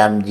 mg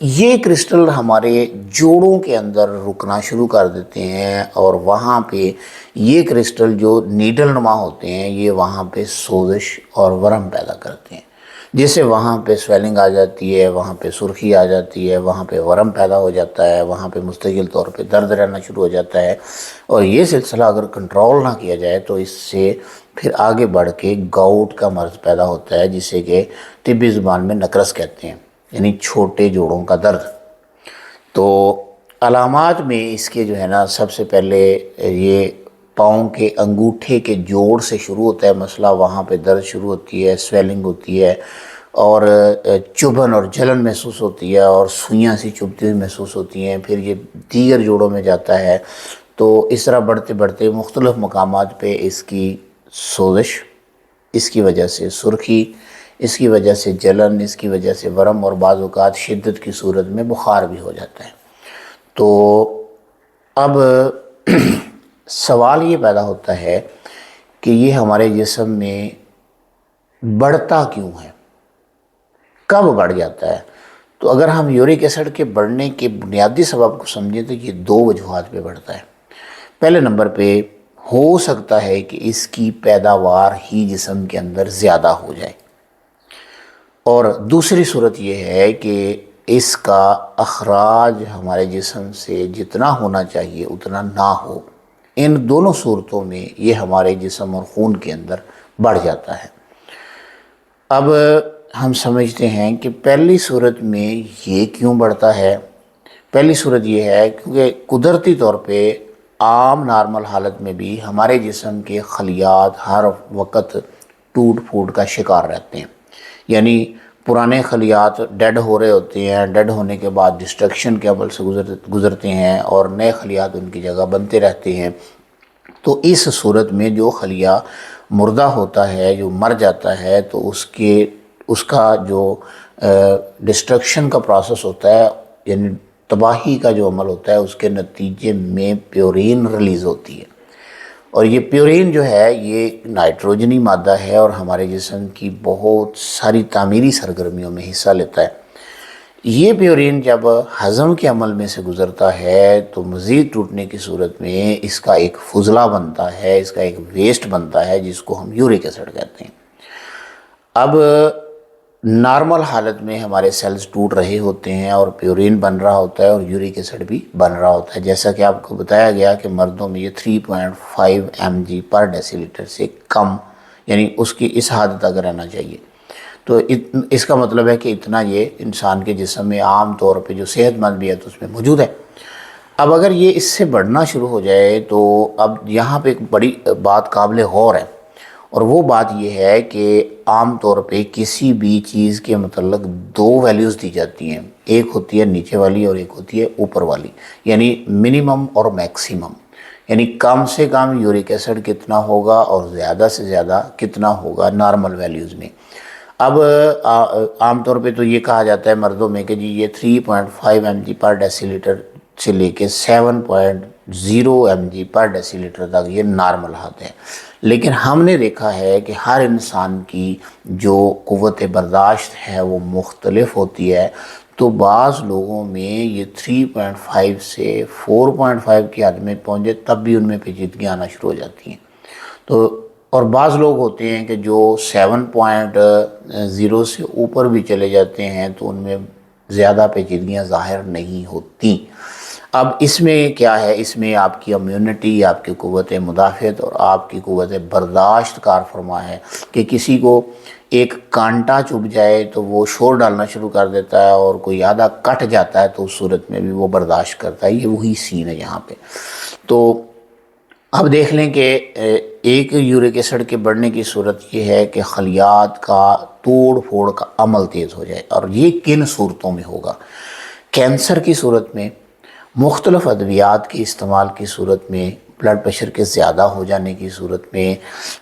یہ crystal ہمارے جوڑوں کے اندر رکنا شروع کر دیتے ہیں، اور وہاں پہ یہ کرسٹل جو نیڈل نما ہوتے ہیں یہ وہاں پہ سوزش اور ورم پیدا کرتے ہیں، جس سے وہاں پہ سویلنگ آ جاتی ہے، وہاں پہ سرخی آ جاتی ہے، وہاں پہ ورم پیدا ہو جاتا ہے، وہاں پہ مستقل طور پہ درد رہنا شروع ہو جاتا ہے، اور یہ سلسلہ اگر کنٹرول نہ کیا جائے تو اس سے پھر آگے بڑھ کے گاؤٹ کا مرض پیدا ہوتا ہے، جسے کہ طبی زبان میں نقرس کہتے ہیں، یعنی چھوٹے جوڑوں کا درد۔ تو علامات میں اس کے جو ہے نا سب سے پہلے یہ پاؤں کے انگوٹھے کے جوڑ سے شروع ہوتا ہے مسئلہ، وہاں پہ درد شروع ہوتی ہے، سویلنگ ہوتی ہے، اور چبھن اور جلن محسوس ہوتی ہے، اور سوئیاں سی چبھتی ہوئی محسوس ہوتی ہیں، پھر یہ دیگر جوڑوں میں جاتا ہے، تو اس طرح بڑھتے بڑھتے مختلف مقامات پہ اس کی سوزش، اس کی وجہ سے سرخی، اس کی وجہ سے جلن، اس کی وجہ سے ورم، اور بعض اوقات شدت کی صورت میں بخار بھی ہو جاتا ہے۔ تو اب سوال یہ پیدا ہوتا ہے کہ یہ ہمارے جسم میں بڑھتا کیوں ہے، کب بڑھ جاتا ہے؟ تو اگر ہم یورک ایسڈ کے بڑھنے کے بنیادی سبب کو سمجھیں تو یہ دو وجوہات پہ بڑھتا ہے۔ پہلے نمبر پہ ہو سکتا ہے کہ اس کی پیداوار ہی جسم کے اندر زیادہ ہو جائے، اور دوسری صورت یہ ہے کہ اس کا اخراج ہمارے جسم سے جتنا ہونا چاہیے اتنا نہ ہو۔ ان دونوں صورتوں میں یہ ہمارے جسم اور خون کے اندر بڑھ جاتا ہے۔ اب ہم سمجھتے ہیں کہ پہلی صورت میں یہ کیوں بڑھتا ہے۔ پہلی صورت یہ ہے کیونکہ قدرتی طور پہ عام نارمل حالت میں بھی ہمارے جسم کے خلیات ہر وقت ٹوٹ پھوٹ کا شکار رہتے ہیں، یعنی پرانے خلیات ڈیڈ ہو رہے ہوتے ہیں، ڈیڈ ہونے کے بعد ڈسٹرکشن کے عمل سے گزرتے ہیں، اور نئے خلیات ان کی جگہ بنتے رہتے ہیں۔ تو اس صورت میں جو خلیہ مردہ ہوتا ہے، جو مر جاتا ہے، تو اس کا جو ڈسٹرکشن کا پروسیس ہوتا ہے، یعنی تباہی کا جو عمل ہوتا ہے، اس کے نتیجے میں پیورین ریلیز ہوتی ہے، اور یہ پیورین جو ہے یہ نائٹروجنی مادہ ہے، اور ہمارے جسم کی بہت ساری تعمیری سرگرمیوں میں حصہ لیتا ہے۔ یہ پیورین جب ہضم کے عمل میں سے گزرتا ہے تو مزید ٹوٹنے کی صورت میں اس کا ایک فضلہ بنتا ہے، اس کا ایک ویسٹ بنتا ہے، جس کو ہم یورک ایسڈ کہتے ہیں۔ اب نارمل حالت میں ہمارے سیلز ٹوٹ رہے ہوتے ہیں اور پیورین بن رہا ہوتا ہے اور یورک ایسڈ بھی بن رہا ہوتا ہے، جیسا کہ آپ کو بتایا گیا کہ مردوں میں یہ 3.5 mg پر ڈیسی لیٹر سے کم، یعنی اس کی اس حد تک رہنا چاہیے۔ تو اس کا مطلب ہے کہ اتنا یہ انسان کے جسم میں عام طور پہ جو صحت مند بھی ہے تو اس میں موجود ہے۔ اب اگر یہ اس سے بڑھنا شروع ہو جائے تو اب یہاں پہ ایک بڑی بات قابل غور ہے، اور وہ بات یہ ہے کہ عام طور پہ کسی بھی چیز کے متعلق دو ویلیوز دی جاتی ہیں، ایک ہوتی ہے نیچے والی اور ایک ہوتی ہے اوپر والی، یعنی منیمم اور میکسیمم، یعنی کم سے کم یورک ایسڈ کتنا ہوگا اور زیادہ سے زیادہ کتنا ہوگا نارمل ویلیوز میں۔ اب عام طور پہ تو یہ کہا جاتا ہے مردوں میں کہ جی یہ 3.5 mg پر ڈیسی لیٹر سے لے کے 7.0 mg پر ڈیسی لیٹر تک یہ نارمل حد ہے، لیکن ہم نے دیکھا ہے کہ ہر انسان کی جو قوت برداشت ہے وہ مختلف ہوتی ہے، تو بعض لوگوں میں یہ 3.5 سے 4.5 کی حد میں پہنچے تب بھی ان میں پیچیدگیاں آنا شروع ہو جاتی ہیں۔ تو اور بعض لوگ ہوتے ہیں کہ جو 7.0 سے اوپر بھی چلے جاتے ہیں تو ان میں زیادہ پیچیدگیاں ظاہر نہیں ہوتی۔ اب اس میں کیا ہے، اس میں آپ کی امیونٹی، آپ کی قوت مدافعت اور آپ کی قوت برداشت کار فرما ہے کہ کسی کو ایک کانٹا چبھ جائے تو وہ شور ڈالنا شروع کر دیتا ہے، اور کوئی آدھا کٹ جاتا ہے تو اس صورت میں بھی وہ برداشت کرتا ہے۔ یہ وہی سین ہے یہاں پہ۔ تو اب دیکھ لیں کہ ایک یورک ایسڈ کے بڑھنے کی صورت یہ ہے کہ خلیات کا توڑ پھوڑ کا عمل تیز ہو جائے، اور یہ کن صورتوں میں ہوگا؟ کینسر کی صورت میں، مختلف ادویات کے استعمال کی صورت میں، بلڈ پریشر کے زیادہ ہو جانے کی صورت میں،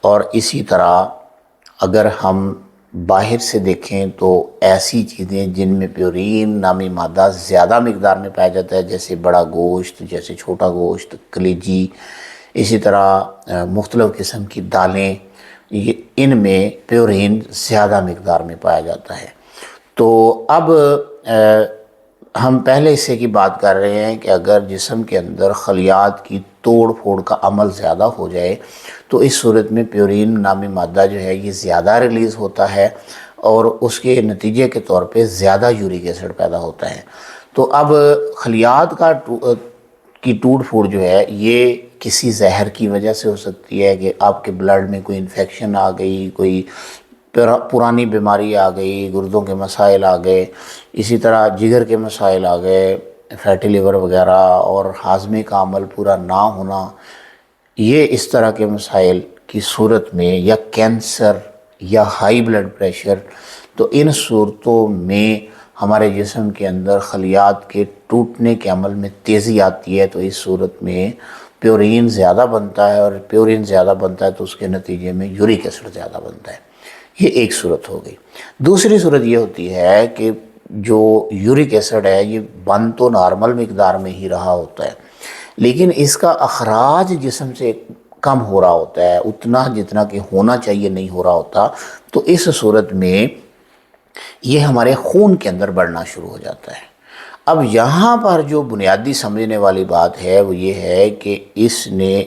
اور اسی طرح اگر ہم باہر سے دیکھیں تو ایسی چیزیں جن میں پیورین نامی مادہ زیادہ مقدار میں پایا جاتا ہے، جیسے بڑا گوشت، جیسے چھوٹا گوشت، کلیجی، اسی طرح مختلف قسم کی دالیں، ان میں پیورین زیادہ مقدار میں پایا جاتا ہے۔ تو اب ہم پہلے حصے کی بات کر رہے ہیں کہ اگر جسم کے اندر خلیات کی توڑ پھوڑ کا عمل زیادہ ہو جائے تو اس صورت میں پیورین نامی مادہ جو ہے یہ زیادہ ریلیز ہوتا ہے اور اس کے نتیجے کے طور پہ زیادہ یورک ایسڈ پیدا ہوتا ہے۔ تو اب خلیات کی ٹوٹ پھوڑ جو ہے یہ کسی زہر کی وجہ سے ہو سکتی ہے کہ آپ کے بلڈ میں کوئی انفیکشن آ گئی، کوئی پرانی بیماری آ گئی، گردوں کے مسائل آ گئے، اسی طرح جگر کے مسائل آ گئے، فیٹی لیور وغیرہ، اور ہاضمے کا عمل پورا نہ ہونا، یہ اس طرح کے مسائل کی صورت میں، یا کینسر یا ہائی بلڈ پریشر، تو ان صورتوں میں ہمارے جسم کے اندر خلیات کے ٹوٹنے کے عمل میں تیزی آتی ہے۔ تو اس صورت میں پیورین زیادہ بنتا ہے، اور پیورین زیادہ بنتا ہے تو اس کے نتیجے میں یورک ایسڈ زیادہ بنتا ہے۔ یہ ایک صورت ہو گئی۔ دوسری صورت یہ ہوتی ہے کہ جو یورک ایسڈ ہے یہ بن تو نارمل مقدار میں ہی رہا ہوتا ہے، لیکن اس کا اخراج جسم سے کم ہو رہا ہوتا ہے، اتنا جتنا کہ ہونا چاہیے نہیں ہو رہا ہوتا۔ تو اس صورت میں یہ ہمارے خون کے اندر بڑھنا شروع ہو جاتا ہے۔ اب یہاں پر جو بنیادی سمجھنے والی بات ہے وہ یہ ہے کہ اس نے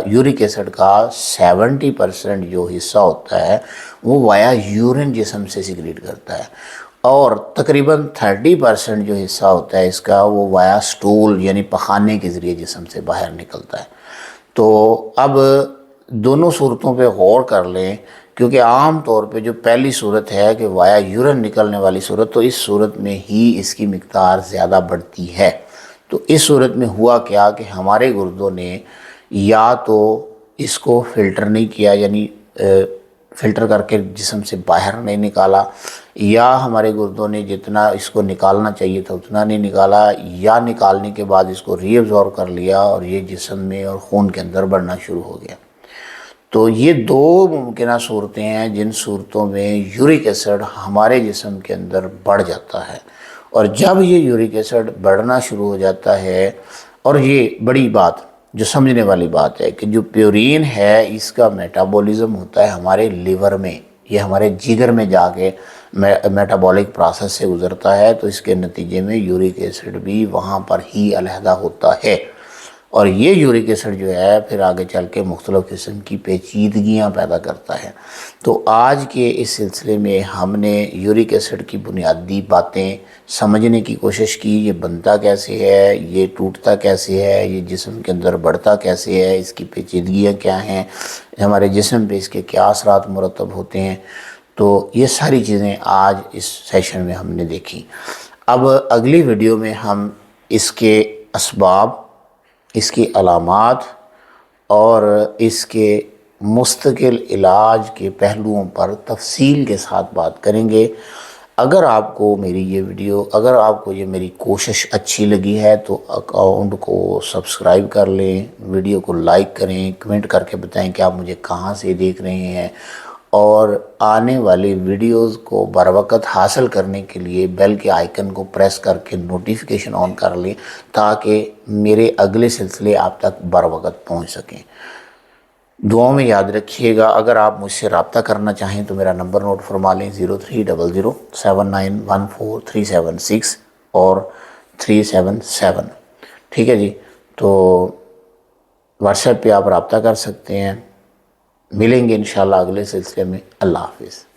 یورک ایسڈ کا 70% جو حصہ ہوتا ہے وہ وایا یورین جسم سے سیکریٹ کرتا ہے، اور تقریباً 30% جو حصہ ہوتا ہے اس کا وہ وایا سٹول یعنی پخانے کے ذریعے جسم سے باہر نکلتا ہے۔ تو اب دونوں صورتوں پہ غور کر لیں، کیونکہ عام طور پہ جو پہلی صورت ہے کہ وایا یورین نکلنے والی صورت، تو اس صورت میں ہی اس کی مقدار زیادہ بڑھتی ہے۔ تو اس صورت میں ہوا کیا کہ ہمارے گردوں نے یا تو اس کو فلٹر نہیں کیا، یعنی فلٹر کر کے جسم سے باہر نہیں نکالا، یا ہمارے گردوں نے جتنا اس کو نکالنا چاہیے تھا اتنا نہیں نکالا، یا نکالنے کے بعد اس کو ری ایبزارب کر لیا اور یہ جسم میں اور خون کے اندر بڑھنا شروع ہو گیا۔ تو یہ دو ممکنہ صورتیں ہیں جن صورتوں میں یورک ایسڈ ہمارے جسم کے اندر بڑھ جاتا ہے، اور جب یہ یورک ایسڈ بڑھنا شروع ہو جاتا ہے، اور یہ بڑی بات جو سمجھنے والی بات ہے کہ جو پیورین ہے اس کا میٹابولزم ہوتا ہے ہمارے لیور میں، یہ ہمارے جگر میں جا کے میٹابولک پروسیس سے گزرتا ہے، تو اس کے نتیجے میں یورک ایسڈ بھی وہاں پر ہی علیحدہ ہوتا ہے، اور یہ یورک ایسڈ جو ہے پھر آگے چل کے مختلف قسم کی پیچیدگیاں پیدا کرتا ہے۔ تو آج کے اس سلسلے میں ہم نے یورک ایسڈ کی بنیادی باتیں سمجھنے کی کوشش کی، یہ بنتا کیسے ہے، یہ ٹوٹتا کیسے ہے، یہ جسم کے اندر بڑھتا کیسے ہے، اس کی پیچیدگیاں کیا ہیں، ہمارے جسم پہ اس کے کیا اثرات مرتب ہوتے ہیں۔ تو یہ ساری چیزیں آج اس سیشن میں ہم نے دیکھی۔ اب اگلی ویڈیو میں ہم اس کے اسباب، اس کی علامات اور اس کے مستقل علاج کے پہلوؤں پر تفصیل کے ساتھ بات کریں گے۔ اگر آپ کو میری یہ ویڈیو، اگر آپ کو یہ میری کوشش اچھی لگی ہے تو اکاؤنٹ کو سبسکرائب کر لیں، ویڈیو کو لائک کریں، کمنٹ کر کے بتائیں کہ آپ مجھے کہاں سے دیکھ رہے ہیں، اور آنے والی ویڈیوز کو بروقت حاصل کرنے کے لیے بیل کے آئیکن کو پریس کر کے نوٹیفیکیشن آن کر لیں تاکہ میرے اگلے سلسلے آپ تک بروقت پہنچ سکیں۔ دعاؤں میں یاد رکھیے گا۔ اگر آپ مجھ سے رابطہ کرنا چاہیں تو میرا نمبر نوٹ فرما لیں، 0300791436 اور 377، ٹھیک ہے جی۔ تو واٹس ایپ پہ آپ رابطہ کر سکتے ہیں۔ ملیں گے انشاءاللہ اگلے سلسلے میں۔ اللہ حافظ۔